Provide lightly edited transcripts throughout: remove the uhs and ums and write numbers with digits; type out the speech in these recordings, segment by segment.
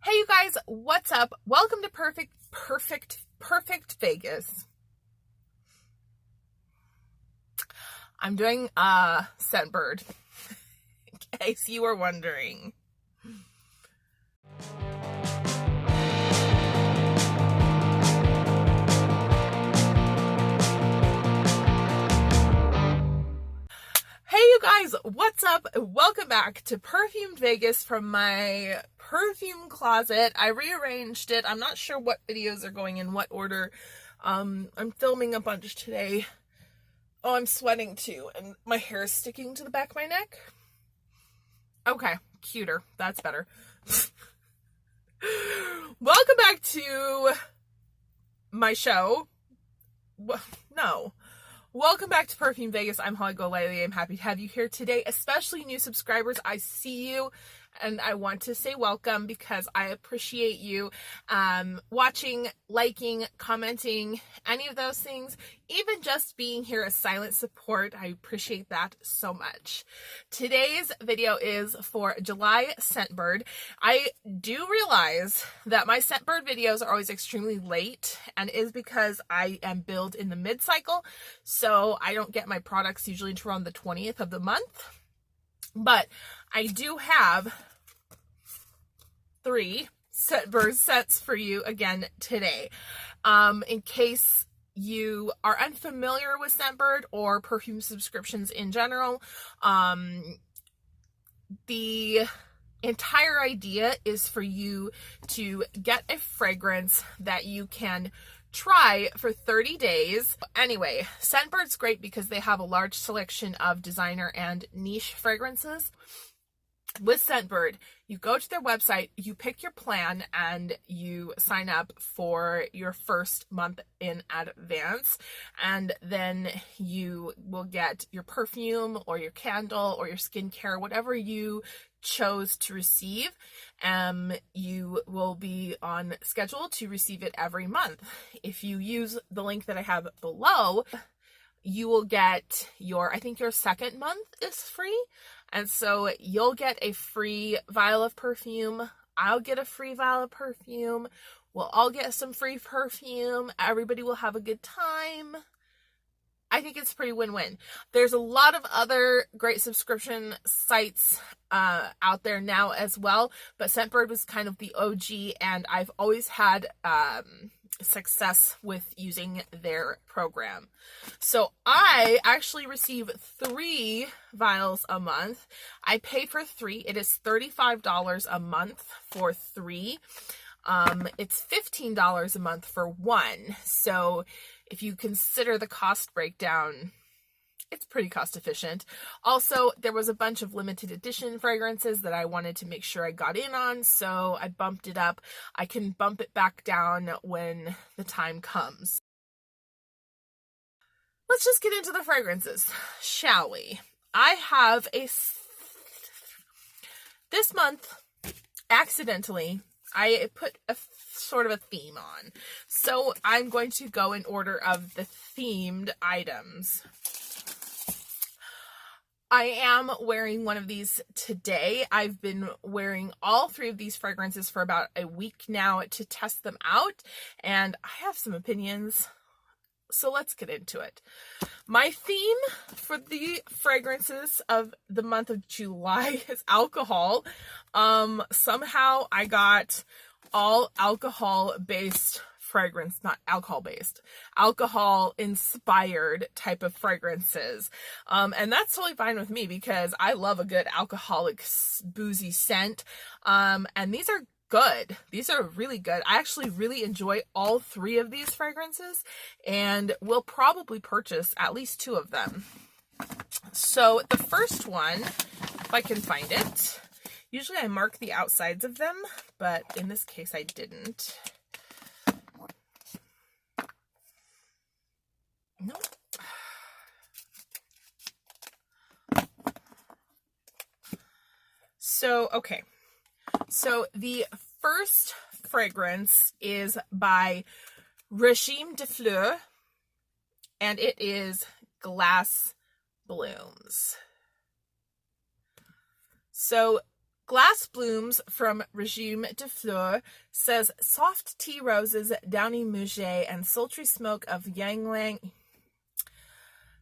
Hey you guys, what's up? Welcome to Perfect Vegas. I'm doing Scentbird, in case you were wondering. Hey you guys, what's up? Welcome back to Perfumed Vegas from my perfume closet. I rearranged it. I'm not sure what videos are going in what order. I'm filming a bunch today. Oh, I'm sweating too, and my hair is sticking to the back of my neck. Okay, cuter. That's better. Welcome back to my show. No. Welcome back to Perfume Vegas. I'm Holly Golightly. I'm happy to have you here today, especially new subscribers. I see you and I want to say welcome because I appreciate you watching, liking, commenting, any of those things. Even just being here as silent support, I appreciate that so much. Today's video is for July Scentbird. I do realize that my Scentbird videos are always extremely late, and is because I am billed in the mid-cycle, so I don't get my products usually until around the 20th of the month. But I do have 3 Scentbird scents for you again today. In case you are unfamiliar with Scentbird or perfume subscriptions in general, the entire idea is for you to get a fragrance that you can try for 30 days. Anyway, Scentbird's great because they have a large selection of designer and niche fragrances. With Scentbird, you go to their website, you pick your plan, and you sign up for your first month in advance, and then you will get your perfume or your candle or your skincare, whatever you chose to receive. You will be on schedule to receive it every month. If you use the link that I have below, you will get I think your second month is free. And so you'll get a free vial of perfume. I'll get a free vial of perfume. We'll all get some free perfume. Everybody will have a good time. I think it's pretty win-win. There's a lot of other great subscription sites out there now as well, but Scentbird was kind of the OG, and I've always had success with using their program. So I actually receive 3 vials a month. I pay for 3. It is $35 a month for 3. It's $15 a month for 1. So if you consider the cost breakdown, it's pretty cost efficient. Also, there was a bunch of limited edition fragrances that I wanted to make sure I got in on, so I bumped it up. I can bump it back down when the time comes. Let's just get into the fragrances, shall we? I have this month, accidentally, I put a sort of a theme on. So I'm going to go in order of the themed items. I am wearing one of these today. I've been wearing all 3 of these fragrances for about a week now to test them out, and I have some opinions. So let's get into it. My theme for the fragrances of the month of July is alcohol. Somehow I got all alcohol-based fragrance, not alcohol-based, alcohol-inspired type of fragrances. And that's totally fine with me because I love a good alcoholic, boozy scent. And these are good. These are really good. I actually really enjoy all 3 of these fragrances and will probably purchase at least 2 of them. So the first one, if I can find it, usually I mark the outsides of them, but in this case I didn't. Nope. So, okay. So the first fragrance is by Régime de Fleurs, and it is Glass Blooms. So Glass Blooms from Regime de Fleur says soft tea roses, downy muguet, and sultry smoke of ylang.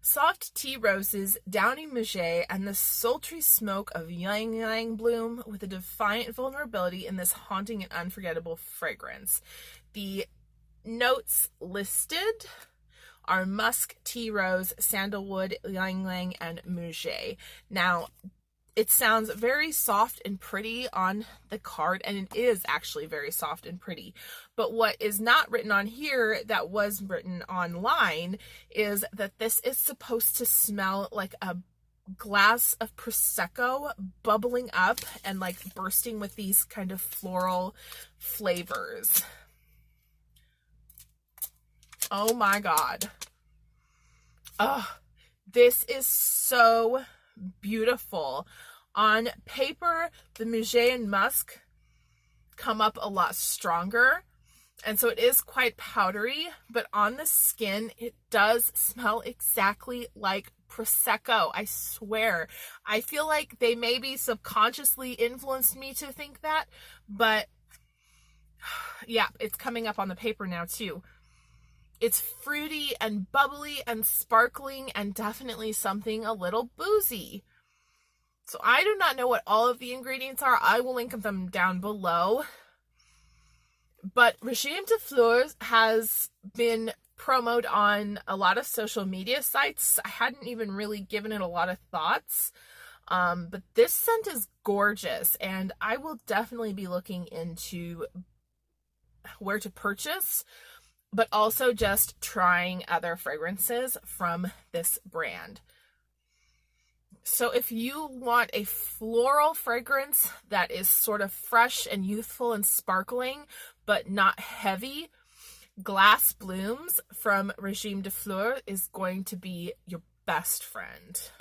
Soft tea roses, downy muguet, and the sultry smoke of ylang bloom with a defiant vulnerability in this haunting and unforgettable fragrance. The notes listed are musk, tea rose, sandalwood, ylang, and muguet. Now, it sounds very soft and pretty on the card, and it is actually very soft and pretty. But what is not written on here that was written online is that this is supposed to smell like a glass of Prosecco bubbling up and like bursting with these kind of floral flavors. Oh my God. Oh, this is so beautiful. On paper, the muguet and musk come up a lot stronger, and so it is quite powdery, but on the skin, it does smell exactly like Prosecco. I swear. I feel like they maybe subconsciously influenced me to think that, but yeah, it's coming up on the paper now too. It's fruity and bubbly and sparkling and definitely something a little boozy. So I do not know what all of the ingredients are. I will link them down below. But Regime de Fleurs has been promoted on a lot of social media sites. I hadn't even really given it a lot of thoughts. But this scent is gorgeous, and I will definitely be looking into where to purchase, but also just trying other fragrances from this brand. So if you want a floral fragrance that is sort of fresh and youthful and sparkling, but not heavy, Glass Blooms from Regime de Fleur is going to be your best friend.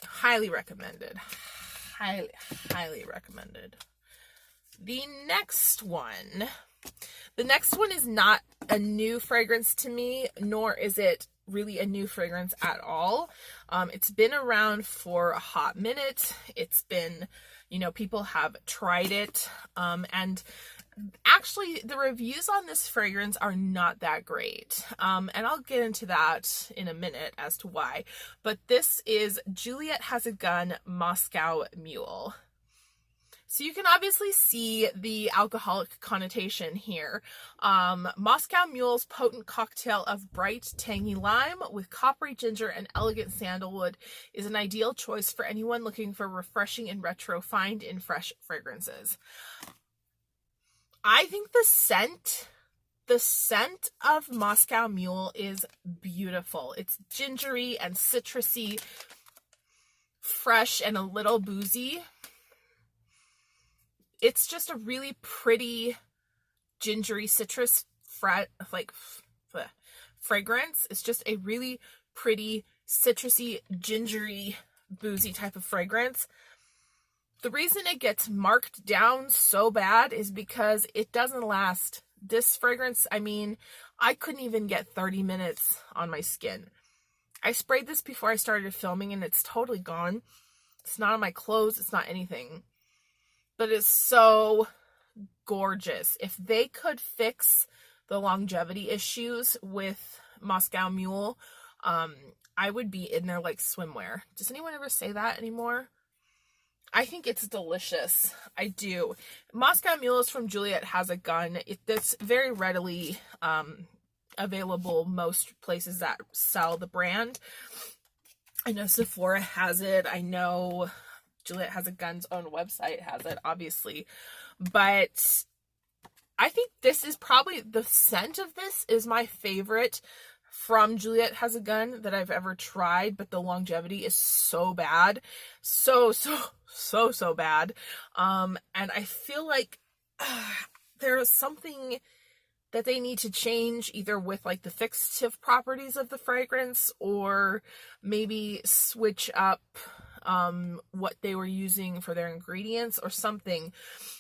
Highly recommended. Highly recommended. The next one is not a new fragrance to me, nor is it really a new fragrance at all. It's been around for a hot minute. It's been, people have tried it. And actually the reviews on this fragrance are not that great. And I'll get into that in a minute as to why. But this is Juliet Has a Gun Moscow Mule. So you can obviously see the alcoholic connotation here. Moscow Mule's potent cocktail of bright, tangy lime with coppery ginger and elegant sandalwood is an ideal choice for anyone looking for refreshing and retro find in fresh fragrances. I think the scent of Moscow Mule is beautiful. It's gingery and citrusy, fresh and a little boozy. It's just a really pretty gingery citrus fragrance. It's just a really pretty citrusy, gingery, boozy type of fragrance. The reason it gets marked down so bad is because it doesn't last. This fragrance, I couldn't even get 30 minutes on my skin. I sprayed this before I started filming and it's totally gone. It's not on my clothes. It's not anything. But it's so gorgeous. If they could fix the longevity issues with Moscow Mule, I would be in there like swimwear. Does anyone ever say that anymore? I think it's delicious. I do. Moscow Mule is from Juliet Has a Gun. It's very readily available most places that sell the brand. I know Sephora has it. I know Juliet Has a Gun's own website has it, obviously. But I think this is probably, the scent of this is my favorite from Juliet Has a Gun that I've ever tried, but the longevity is so bad. So bad. And I feel like there's something that they need to change, either with like the fixative properties of the fragrance, or maybe switch up what they were using for their ingredients or something,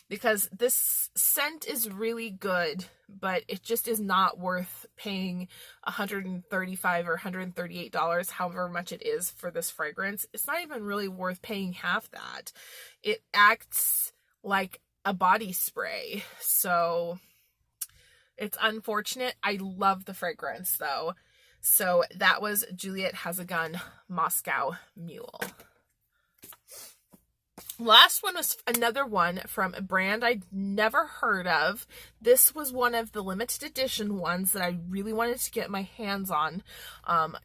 because this scent is really good, but it just is not worth paying $135 or $138, however much it is for this fragrance. It's not even really worth paying half that. It acts like a body spray, so it's unfortunate. I love the fragrance though. So that was Juliet Has a Gun Moscow Mule. Last one was another one from a brand I'd never heard of. This was one of the limited edition ones that I really wanted to get my hands on,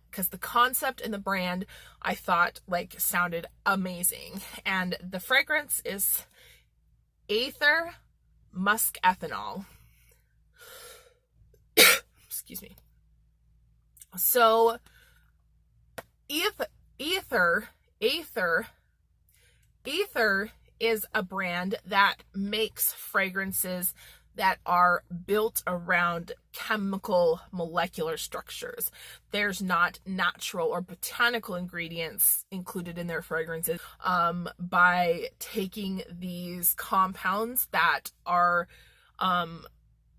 because the concept and the brand I thought like sounded amazing. And the fragrance is Aether Musk Ethanol. Excuse me. So Aether is a brand that makes fragrances that are built around chemical molecular structures. There's not natural or botanical ingredients included in their fragrances. By taking these compounds that are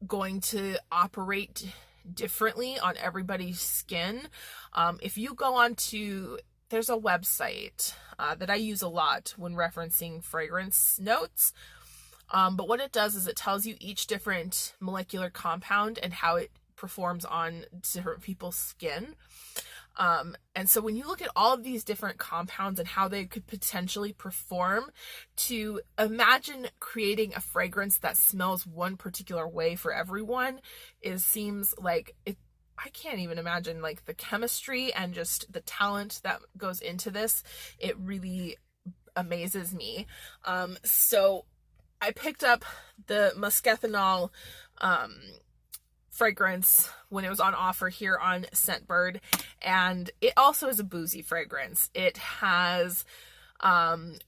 going to operate differently on everybody's skin. If you go on to, there's a website that I use a lot when referencing fragrance notes. But what it does is it tells you each different molecular compound and how it performs on different people's skin. And so when you look at all of these different compounds and how they could potentially perform, to imagine creating a fragrance that smells one particular way for everyone seems like it. I can't even imagine like the chemistry and just the talent that goes into this. It really amazes me. So I picked up the Musk Ethanol fragrance when it was on offer here on Scentbird, and it also is a boozy fragrance. It has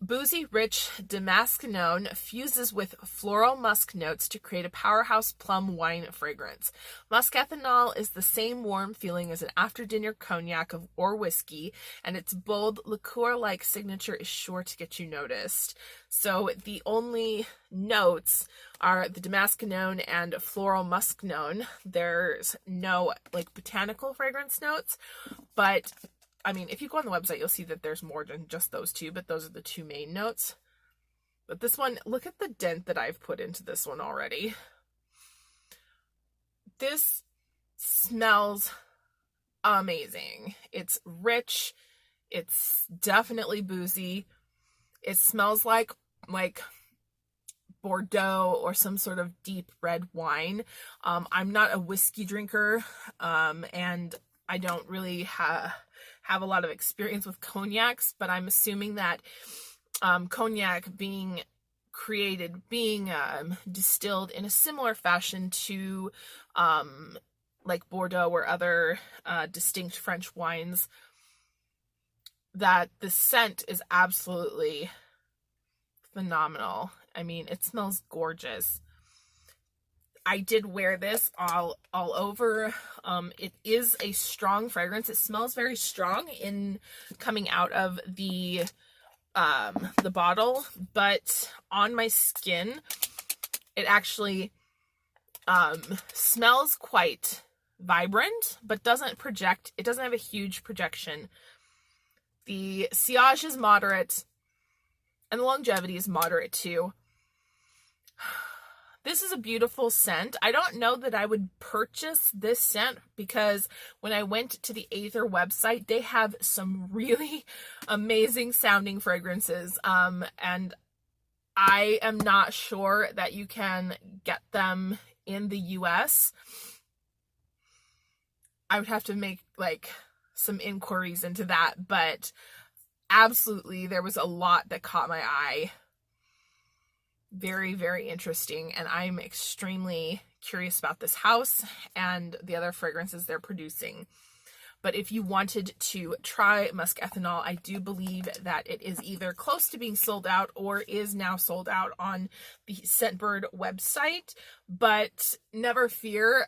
boozy rich Damascenone fuses with floral musk notes to create a powerhouse plum wine fragrance. Musk Ethanol is the same warm feeling as an after dinner cognac or whiskey, and its bold liqueur-like signature is sure to get you noticed. So the only notes are the Damascenone and floral musknone. There's no like botanical fragrance notes, but I mean, if you go on the website, you'll see that there's more than just those two, but those are the two main notes. But this one, look at the dent that I've put into this one already. This smells amazing. It's rich. It's definitely boozy. It smells like Bordeaux or some sort of deep red wine. I'm not a whiskey drinker, and I don't really have a lot of experience with cognacs, but I'm assuming that cognac being distilled in a similar fashion to like Bordeaux or other distinct French wines, that the scent is absolutely phenomenal. I mean, it smells gorgeous. I did wear this all over. It is a strong fragrance. It smells very strong in coming out of the bottle, but on my skin, it actually smells quite vibrant, but doesn't project. It doesn't have a huge projection. The sillage is moderate, and the longevity is moderate too. This is a beautiful scent. I don't know that I would purchase this scent because when I went to the Aether website, they have some really amazing sounding fragrances. And I am not sure that you can get them in the US. I would have to make like some inquiries into that, but absolutely there was a lot that caught my eye. Very, very interesting, and I'm extremely curious about this house and the other fragrances they're producing. But if you wanted to try Musk Ethanol, I do believe that it is either close to being sold out or is now sold out on the Scentbird website. But never fear,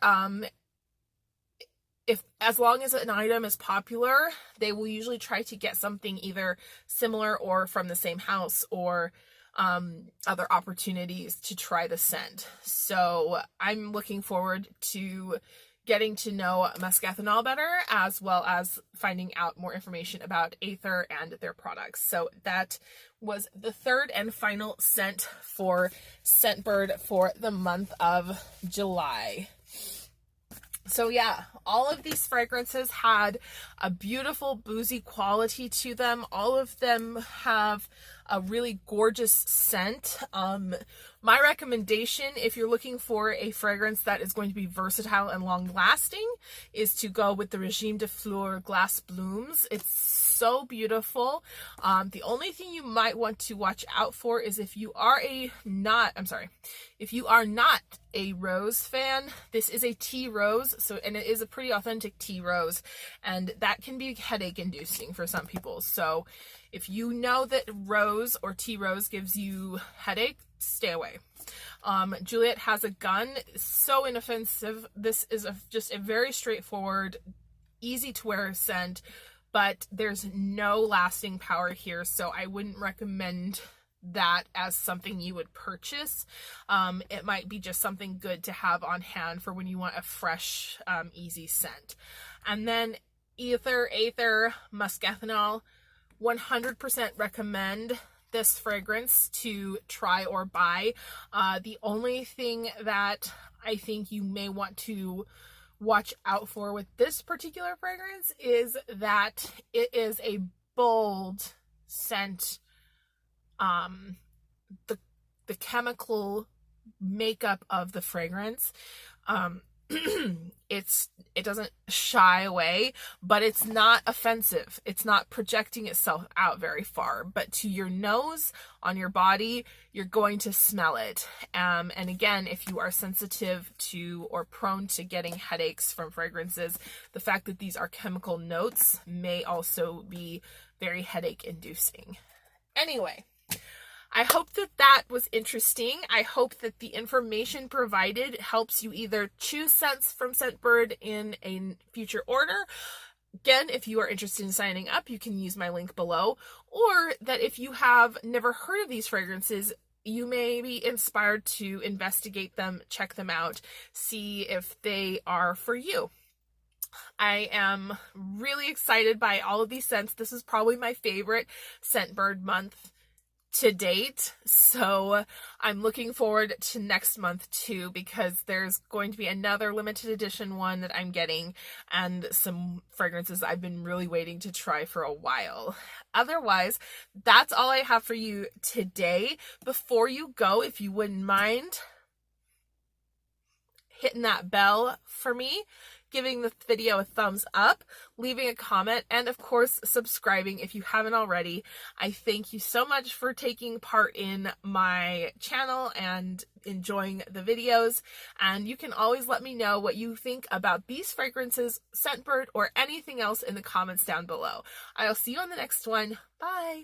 as long as an item is popular, they will usually try to get something either similar or from the same house, or other opportunities to try the scent. So I'm looking forward to getting to know Musk Ethanol better, as well as finding out more information about Aether and their products. So that was the third and final scent for Scentbird for the month of July. So yeah, all of these fragrances had a beautiful boozy quality to them. All of them have a really gorgeous scent. My recommendation, if you're looking for a fragrance that is going to be versatile and long lasting, is to go with the Régime de Fleurs Glass Blooms. It's so beautiful. The only thing you might want to watch out for is if you are not a rose fan. This is a tea rose, and it is a pretty authentic tea rose, and that can be headache inducing for some people. So if you know that rose or tea rose gives you headache, stay away. Juliet has a gun, so inoffensive. This is just a very straightforward, easy to wear scent, but there's no lasting power here, so I wouldn't recommend that as something you would purchase. It might be just something good to have on hand for when you want a fresh, easy scent. And then Aether, Musk Ethanol, 100% recommend this fragrance to try or buy. The only thing that I think you may want to watch out for with this particular fragrance is that it is a bold scent. The chemical makeup of the fragrance, it doesn't shy away, but it's not offensive. It's not projecting itself out very far, but to your nose, on your body, you're going to smell it. And again, if you are sensitive to or prone to getting headaches from fragrances, the fact that these are chemical notes may also be very headache inducing. Anyway, I hope that was interesting. I hope that the information provided helps you either choose scents from Scentbird in a future order. Again, if you are interested in signing up, you can use my link below. Or that if you have never heard of these fragrances, you may be inspired to investigate them, check them out, see if they are for you. I am really excited by all of these scents. This is probably my favorite Scentbird month to date, so I'm looking forward to next month too, because there's going to be another limited edition one that I'm getting, and some fragrances I've been really waiting to try for a while. Otherwise, that's all I have for you today. Before you go, if you wouldn't mind hitting that bell for me, giving the video a thumbs up, leaving a comment, and of course subscribing if you haven't already. I thank you so much for taking part in my channel and enjoying the videos, and you can always let me know what you think about these fragrances, Scentbird, or anything else in the comments down below. I'll see you on the next one. Bye!